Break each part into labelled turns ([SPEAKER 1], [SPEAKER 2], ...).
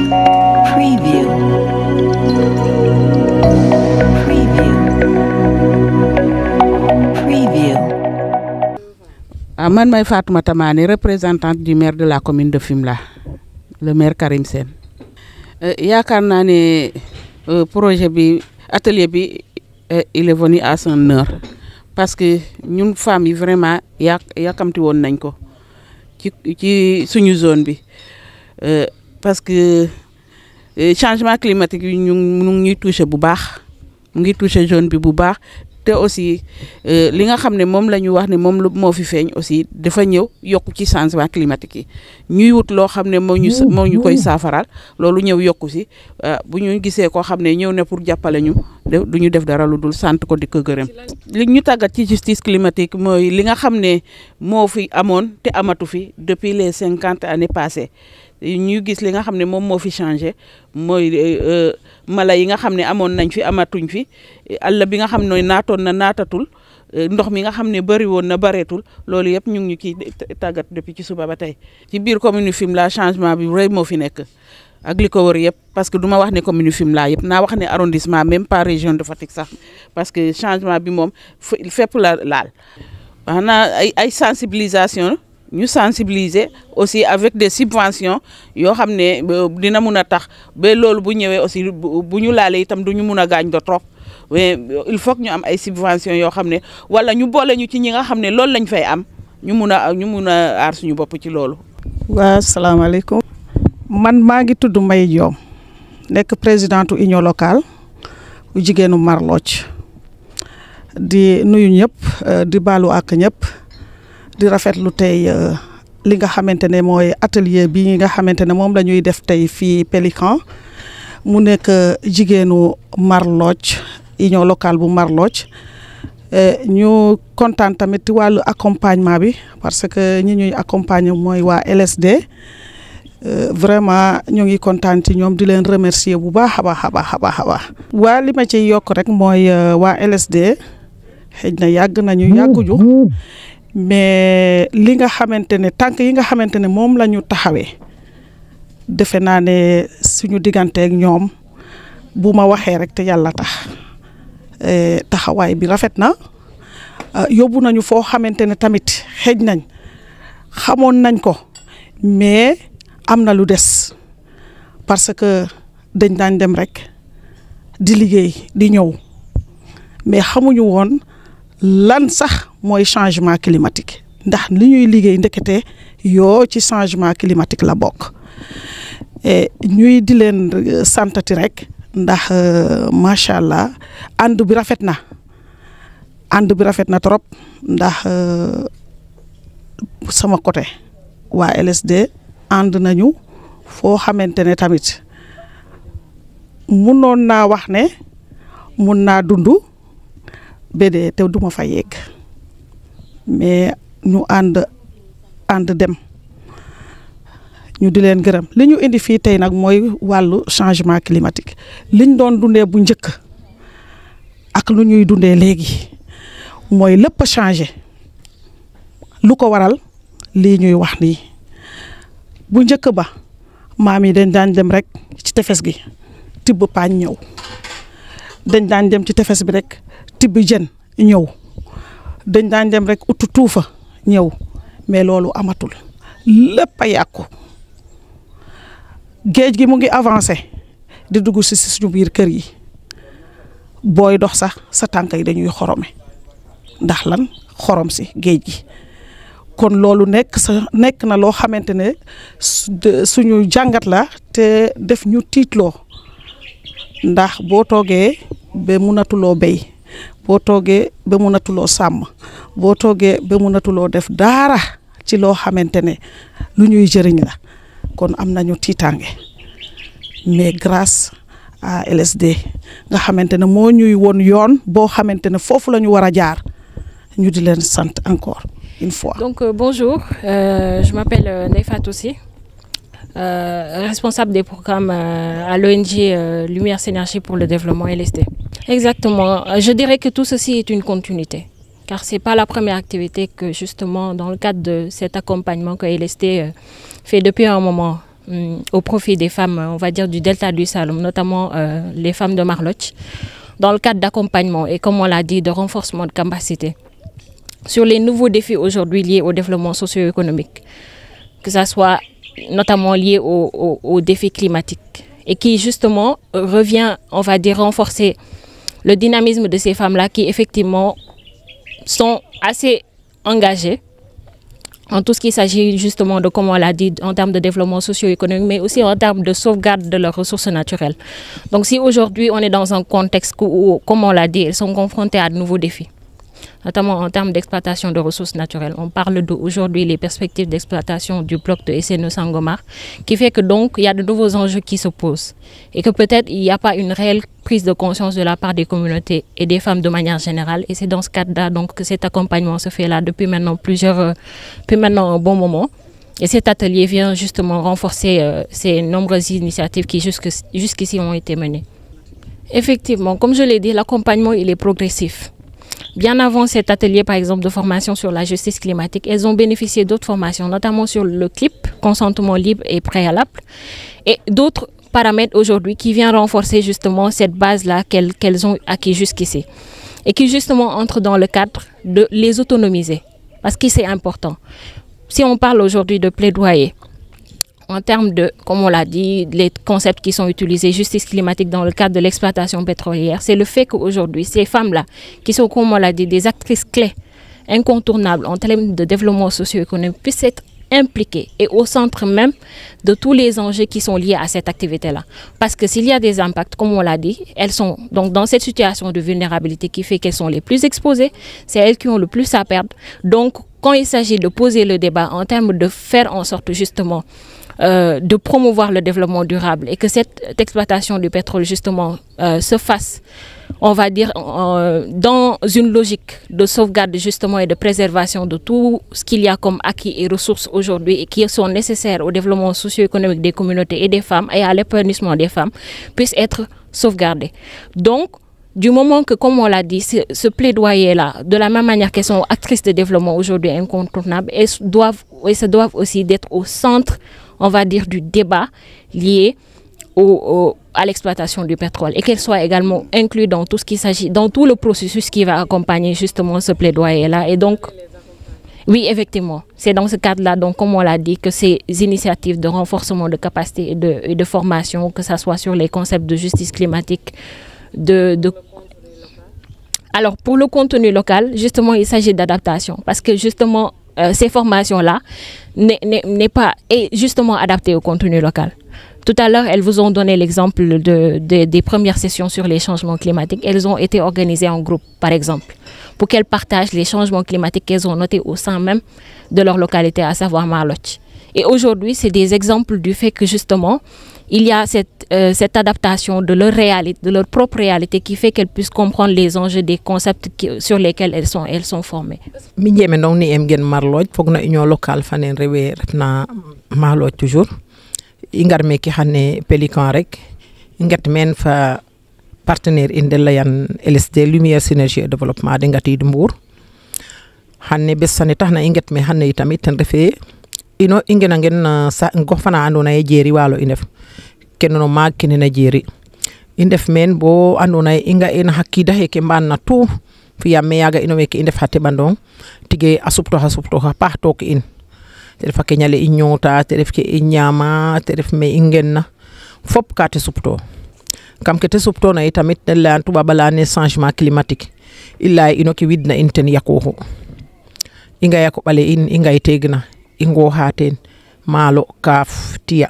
[SPEAKER 1] Preview. Preview. Preview.
[SPEAKER 2] Man may Fatoumata Mané, représentante du maire de la commune de Fimela, le maire Karim Sène. Yaakaar naa ne projet bi atelier bi il est venu à son heure parce que ñun femmes yi vraiment yàkkamti woon nañ ko ci suñu zone bi parce que changement climatique yi ñu ngi ñuy touché bu baax mu ngi touché zone bi bu baax te aussi li nga xam ne moom la ñu wax ne moom moo fi feeñ aussi dafa ñëw yokku ci changement climatique yi ñuy wut loo xam ne moo ñu koy saafaral loolu ñëw yokku si bu ñu gisee koo xam ne ñëw ne pour jàppale ñu du ñu def dara lu dul sant ko di ko gërëm. li ñu tàggat ci justice climatique mooy li nga xam ne moo fi amoon te amatu fi depuis les 50 années passées ñu gis li nga xam ne moom moo fi changé mooy mala yi nga xam ne amoon nañ fi amatuñ fi àll bi nga xam ne naatoon na naatatul ndox mi nga xam ne bëri woon na bëreetul loolu yëpp ñu ngi ñu ciy tàggat depuis ci suba ba tey. ci biir commune Fimela changement bi rëy moo fi nekk ak li ko wër yëpp parce que du ma wax ne commune Fimela yëpp naa wax ne arrondissement même pas région de Fatick sax parce que changement bi moom fépp la laal. wax naa ay sensibilisation. ñu sensibiliser aussi avec des subventions yoo xam ne dina mun a tax ba loolu bu ñëwee aussi bu ñu laalee itam du ñu mun a gaañ do trop mais il faut que ñu am ay subventions yoo xam ne wala ñu boole ñu ci ñi nga xam ne loolu lañ fay am ñu mun a aar suñu bopp ci loolu.
[SPEAKER 3] waa salaamaaleykum. man maa ngi tudd Mbaye Diom nekk présidente union locale bu jigéenu Marlodj di nuyu ñëpp di baalu ak ñëpp. di rafetlu tey li nga xamante ne mooy atelier bi nga xamante ne moom la ñuy def tey fii Pélican mu nekk jigéenu Marlodj union locale bu Marlodj ñu kontaan tamit ci wàllu accompagnement bi parce que ñi ñuy accompagner mooy waa LSD vraiment ñu ngi kontaan ci ñoom di leen remercier bu baax a baax a baax a baax a baax. waa li ma ciy yokk rek mooy waa LSD xëy na yàgguñu. mais li nga xamante ne tànk yi nga xamante ne moom la ñu taxawee defe naa ne suñu digganteeg ñoom bu ma waxee rek te yàlla tax taxawaay bi rafet na yóbbu nañu foo xamante ne tamit xëj nañ xamoon nañ ko mais am na lu des parce que dañ daan dem rek di liggéey di ñëw mais xamuñu woon lan sax mooy changement climatique ndax li ñuy liggéey ndekete yoo ci changement climatique la bokk ñuy di leen santati rek ndax macha allah ànd bi rafet na trop ndax sama côté waa LSD ànd nañu foo xamante ne tamit munoon naa wax ne mun naa dund bédee te duma fa yegg mais ñu ànd dem ñu di leen gërëm li ñu indi fii tey nag mooy wàllu changement climatique liñ doon dundee bu njëkk ak lu ñuy dundee léegi mooy lépp a changé lu ko waral lii ñuy wax nii bu njëkk ba maam yi dañ daan dem rek ci tefes gi tibb paañ ñëw dañ daan dem ci tefes bi rek tibb jën ñëw dañ daan dem rek utu tuufa ñëw mais loolu amatul lépp a yàqu géej gi mu ngi avancé di dugg si suñu biir kër yi booy dox sax sa tànk yi dañuy xorome ndax lan xorom si géej gi kon loolu nekk na loo xamante ne suñu jàngat la te def ñu tiitloo ndax boo toogee ba munatuloo béy boo toogee ba munatuloo sàmm boo toogee ba munatuloo def dara ci loo xamante ne lu ñuy jëriñ la kon am nañu tiitaange mais grâce à LSD nga xamante ne moo ñuy won yoon boo xamante ne foofu la ñu war a jaar ñu di leen sant encore une fois.
[SPEAKER 4] Donc bonjour, je m'appelle Ndeye Fatou Sy, responsable des programmes à l'ONG Lumière Synergie pour le développement LSD. Exactement, je dirais que tout ceci est une continuité, car c'est pas la première activité que justement dans le cadre de cet accompagnement que LSD fait depuis un moment au profit des femmes, on va dire, du delta du Saloum, notamment les femmes de Marloch, dans le cadre d'accompagnement et, comme on l'a dit, de renforcement de capacité sur les nouveaux défis aujourd'hui liés au développement socio-économique, que ça soit notamment lié aux défis climatiques, et qui justement revient, on va dire, renforcer le dynamisme de ces femmes-là qui effectivement sont assez engagées en tout ce qui s'agit justement de, comme on l'a dit, en termes de développement socio-économique, mais aussi en termes de sauvegarde de leurs ressources naturelles. Donc si aujourd'hui on est dans un contexte où, comme on l'a dit, elles sont confrontées à de nouveaux défis, notamment en termes d'exploitation de ressources naturelles. On parle d'aujourd'hui les perspectives d'exploitation du bloc de SNE Sangomar, qui fait que donc il y a de nouveaux enjeux qui se posent et que peut-être il n'y a pas une réelle prise de conscience de la part des communautés et des femmes de manière générale. Et c'est dans ce cadre-là donc que cet accompagnement se fait là depuis maintenant un bon moment. Et cet atelier vient justement renforcer ces nombreuses initiatives qui jusqu'ici ont été menées. Effectivement, comme je l'ai dit, l'accompagnement il est progressif. Bien avant cet atelier, par exemple, de formation sur la justice climatique, elles ont bénéficié d'autres formations, notamment sur le CLIP, consentement libre et préalable, et d'autres paramètres aujourd'hui qui viennent renforcer justement cette base-là qu'elles ont acquis jusqu'ici et qui justement entrent dans le cadre de les autonomiser, parce que c'est important. Si on parle aujourd'hui de plaidoyer, en termes de, comme on l'a dit, les concepts qui sont utilisés, justice climatique dans le cadre de l'exploitation pétrolière, c'est le fait qu'aujourd'hui, ces femmes-là, qui sont, comme on l'a dit, des actrices clés, incontournables en termes de développement socio-économique, puissent être impliquées et au centre même de tous les enjeux qui sont liés à cette activité-là. Parce que s'il y a des impacts, comme on l'a dit, elles sont donc dans cette situation de vulnérabilité qui fait qu'elles sont les plus exposées, c'est elles qui ont le plus à perdre. Donc, quand il s'agit de poser le débat en termes de faire en sorte justement de promouvoir le développement durable et que cette exploitation du pétrole justement se fasse, on va dire, dans une logique de sauvegarde justement et de préservation de tout ce qu'il y a comme acquis et ressources aujourd'hui et qui sont nécessaires au développement socio-économique des communautés et des femmes et à l'épanouissement des femmes, puissent être sauvegardées. Donc, du moment que, comme on l'a dit, ce plaidoyer-là, de la même manière qu'elles sont actrices de développement aujourd'hui incontournables, elles se doivent aussi d'être au centre, on va dire, du débat lié à l'exploitation du pétrole et qu'elles soient également incluses dans tout ce qui s'agit, dans tout le processus qui va accompagner justement ce plaidoyer-là. Et donc, oui, effectivement, c'est dans ce cadre-là, donc, comme on l'a dit, que ces initiatives de renforcement de capacité et de formation, que ce soit sur les concepts de justice climatique, Alors, pour le contenu local, justement, il s'agit d'adaptation parce que justement, ces formations-là n'est pas justement adaptées au contenu local. Tout à l'heure, elles vous ont donné l'exemple des premières sessions sur les changements climatiques. Elles ont été organisées en groupe, par exemple, pour qu'elles partagent les changements climatiques qu'elles ont notés au sein même de leur localité, à savoir Marloch. Et aujourd'hui, c'est des exemples du fait que justement, il y a cette adaptation de leur réalité, de leur propre réalité, qui fait qu'elles puissent comprendre les enjeux des concepts sur lesquels elles sont formées.
[SPEAKER 5] Mijeme non ni em gen Marloch fogna union locale fanen rewe refna Marloch toujours. Ingar meki xane Pélican rek ngat men fa partenaire indelayan LSD Lumière Synergie et Développement de ngati Mbour. Xane bessane taxna ingat me xane tamit ten refe ino ingena ngen sa gox fana andona e jeri walo indef kenno mag kenena jeri indef men bo andona inga en hakida heke banna tout fiya me yaga ino weke indef hatte bandon tige asupto ha pahto ko in te def kenyale inyota te def ke inyama te def me ingenna fop ka te supto kam ke te supto na itamit la tuba bala ne changement climatique illa ino ki widna inten yakoho inga yako bale inga itegna ingo haten malo kaf tiya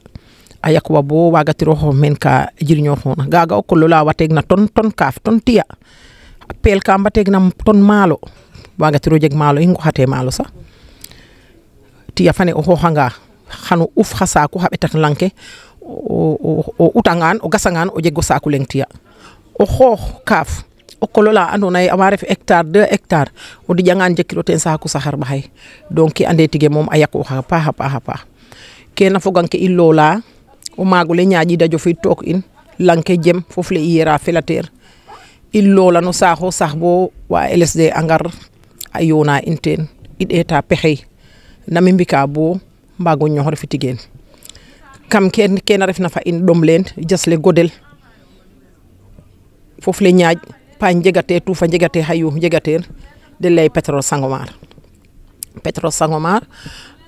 [SPEAKER 5] ayakwa bo wagatiro ho men ka jirño hona gaga ko lola wategna ton kaf ton tiya pel ka mbategna ton malo wagatiro jeg malo ingo hate malo sa tiya fane o ho hanga xanu uf khasa ko habetat lanke o utangan o gasangan o jego saku leng tiya o ho kaf o kolola andona e amare fi hectare 2 hectare o di jangan jekiro ten saku sahar bahay donc ki ande tige mom ayako ha pa kena foganke illola o magule nyaaji dajo fi tok in lanke jem fofle yera felater illola no saho sahbo wa LSD angar ayona inten ideta pexey namimbika bo mbago ñoxor fi tigen kam kena refna fa in ɗom leen jasle godel fof le ñaaj pa njegate tufa njegate hayu njegater de lay pétrole Sangomar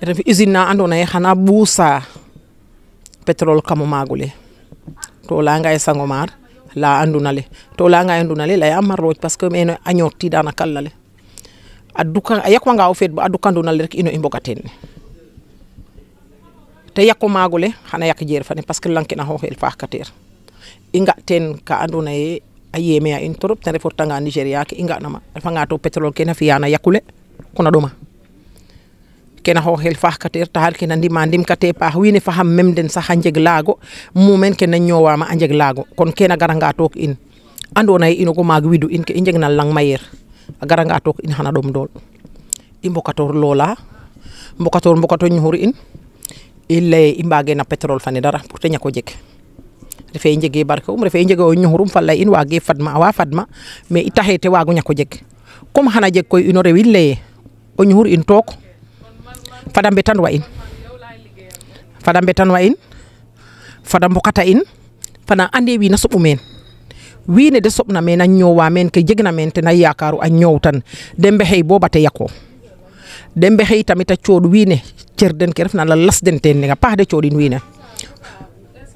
[SPEAKER 5] ref usine na andona ye xana buusa pétrole kamo magule to la ngay Sangomar la anduna le to la ngay anduna le laya Marlodj parce que meno a ñooti dana kala le aduka yakwa nga o fet bo adukanduna le rek ino i mbogaten te yakko magule xana yak jeer fane parce que lankina xoxel faaxkater i nga ten ka andona ye a yeme a in trop te refo tanga Nigeria ke i nga nama refa nga to pétrole ke na fiya na yakule kuna ɗoma kena xoxel faaxkater taxar ke na ndima ndim kate paax wiin we fa xam mem den sax a njeg laago mumen ke na ñoowama a njeg laago kon kena garanga took in andona ye inogo maag widu in ke i njeg na lang mayer a garanga took in xana ɗom dool i mbokator loola mbokator ñuxur in i lay i mbage na pétrole fane dara pour te ñako jeg refe i njege barke refe i njege o ñuxurum fa lay in wage fadma awa fadma mais i taxe te waago ñako jeg comme xana jeg koy ino rew in leye o ñuxur in took fada mbetan wa in fada mbokata in fada ande wiina soɓu meen wiine de soɓna meen a ñoowa meen ke jegna meen ten a yakaru a ñoowtan de mbexey bo bate yaqo de mbexey tamit a cooɗ wiine cer den ke refna la las den teen nenga paax de cooɗin wiine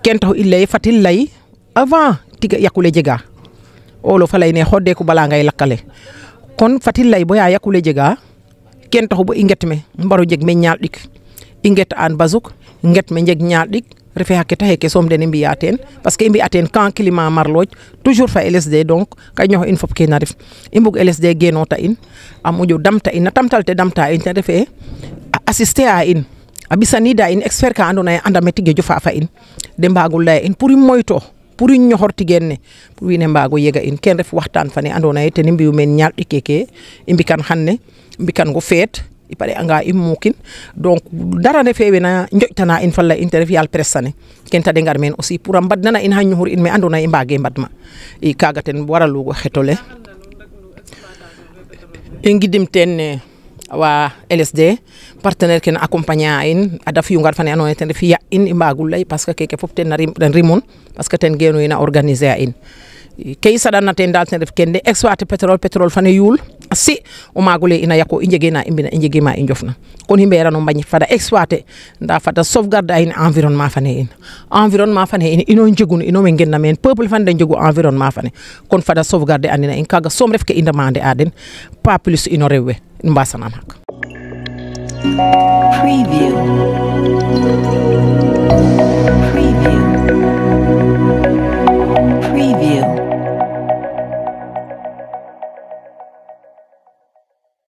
[SPEAKER 5] ken taxu i leye fat i lay avant tiga yaqule jega olof a lay ne xodeeku bala ngay lakale kon fat i lay boya yaqule jega ken taxu bo i nget me mbaro jeg me ñaal ɗik i nget an bazuk nget me njeg ñaal ɗik refe xa keta xeke soom den i mbiya teen parce que i mbi'a teen camp climat Marlodj toujours fa LSD donc ka ñoxo in fop kena ref i mbug LSD genota in a moƴo damta in na tamtal te damta in te refe a assister a in a ɓisanida in expert ka andona ye andame tige jofa fa in de mbago laya in pour i moyto pour i ñoxor tigen ne pour wiin we mbago yega in ken ref waxtaan fane andona ye ten i mbiyu meen ñaal ɗik keke i mbikan xanne mbikan go feet i pare anga i muukin donc dara refe wena njoƴtana in fa lay in te ref yaal presse ne ken ta de ngar meen aussi pour a mbadnana in xa ñuxur in me andona ye i mbage mbadma i kaga ten waralugo xetole i ngidim teen wa LSD partenaire ke na accompagner a in a daf yu ngar fane andona ye ten ref ya in i mbagu lay parce que keke fop ten rimon parce que ten genu in a organiser a in ke i saɗana ten dal ten ref ken de exploiter pétrole fane yuul si o magole ina yako i njege na i mbina i njege ma i njofna kon i mberano mbañ fada exploiter nda fada sauvegarde a in environnement fane in ino njegun ino we ngenna meen peuple fane de njegu environnement fane kon fada sauvegarde anina in kaga soom ref ke i demander a den pas plus ino rew we mbasanam xaq
[SPEAKER 1] Preview.